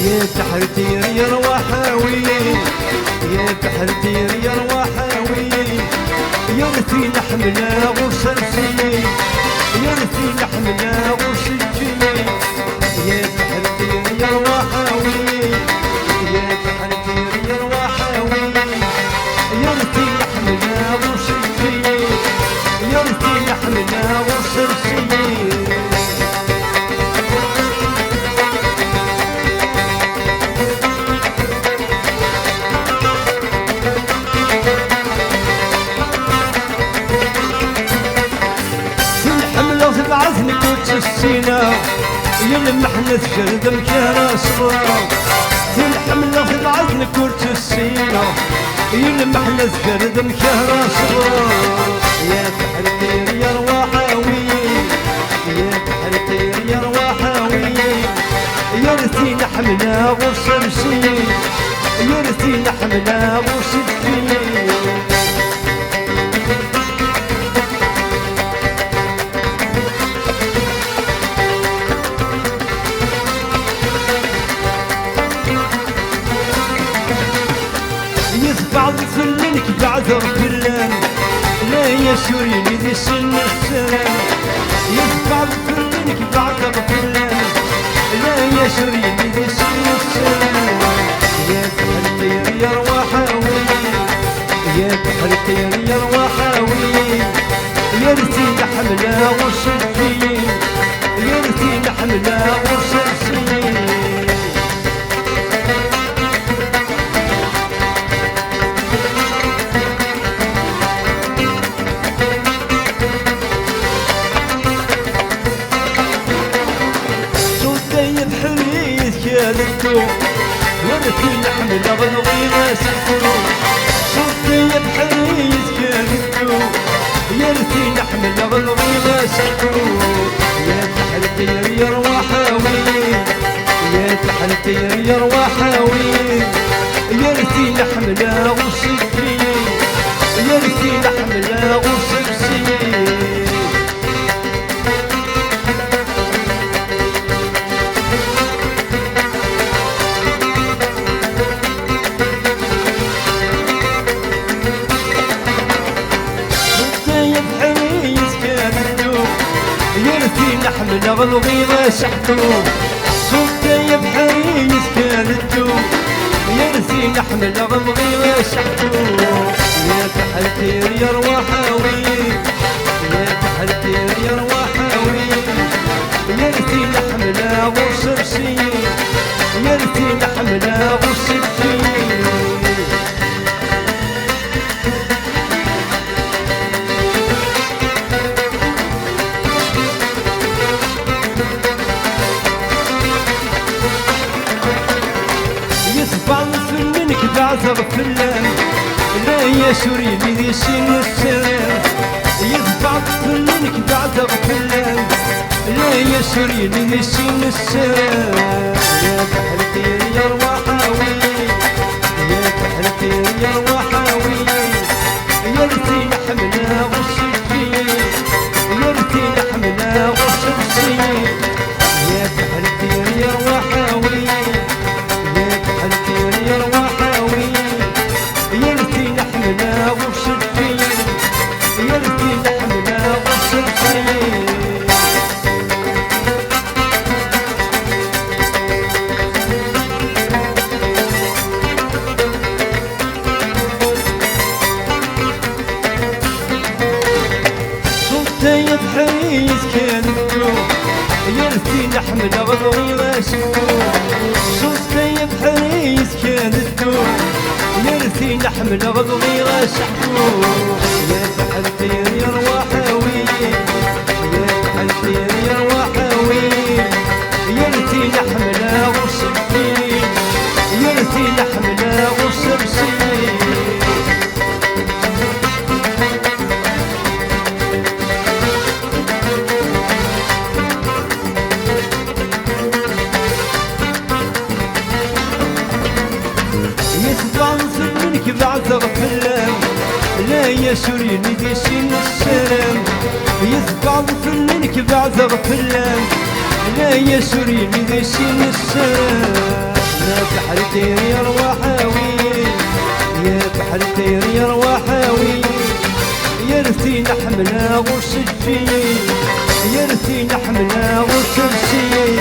يا تحرتير يا رواحاوي يا تحرتير يا رواحاوي يا رثي نحملها غرسلسي يا رثي نحملها غرسلسي يا تحرتير يا رواحاوي يا تحرتير يا رواحاوي يا رثي نحملها غرسلسي يا رثي نحملها غرسلسي بعثني كنت السينا يلمحنا الجلد مكان صغار في الحملة في بعثني كنت السينا يلمحنا الجلد مكان صغار يا تحرتير يا رواحاوي يا تحرتير يا رواحاوي يا رثي نحملها غرسلسي يا رثي نحملها غرسلسي بعض فلنك بعذر فلان لا يسوريني ذي سن السلام يتبع فلنك بعذر فلان لا يسوريني ذي سن السلام يا تحرتير يا رواحاوي يا تحرتير يا رواحاوي يا رثي نحملها غرسلسي يا رثي نحملها غرسلسي يا رثي نحملها غنوي سكرو صوتي بحريز كانتو يا رثي نحملها غنوي سكرو يا تحرتير يا رواحاوي يا تحرتير يا رواحاوي يا رثي نحملها غرسلسي يا رثي نحملها غرسلسي نحملها غلغيمة شحتو صوتي بحريز كانتو يا رثي نحملها غلغيمة شحتو يا تحرتير يا رواحاوي يا تحرتير يا رواحاوي يا رثي نحملها غرسلسي يا رثي نحملها غرسلسي بعذر فلان لا يسوريني ذي سن السلام يتبع فلانك بعذر فلان لا يسوريني ذي سن السلام يا تحرتير يا رواحاوي يا تحرتير يا رواحاوي يا رثي نحملها غرسلسي يا رثي نحملها غرسلسي يا تحرتير يا رواحاوي يا تحرتير يا رواحاوي يا رثي نحملها غرسلسي يا رثي نحملها غرسلسي صوتي بحريز كانتو يا رثي نحملها غلغيمة شكو صوتي بحريز كانتو يا رثي نحملها غلغيمة شكو يا تحرتير يا رواحاوي يا تحرتير يا رواحاوي يا رثي نحملها غرسلسي يا رثي نحملها غرسلسي بعذر فلان لا يسوريني ذي سن السلام يتبع فلانك بعذر فلان لا يسوريني ذي سن السلام يا بحر دير يا رواحاوي يا بحر دير يا رواحاوي يا رثي نحملها غوش الجي يا رثي نحملها غوش الجي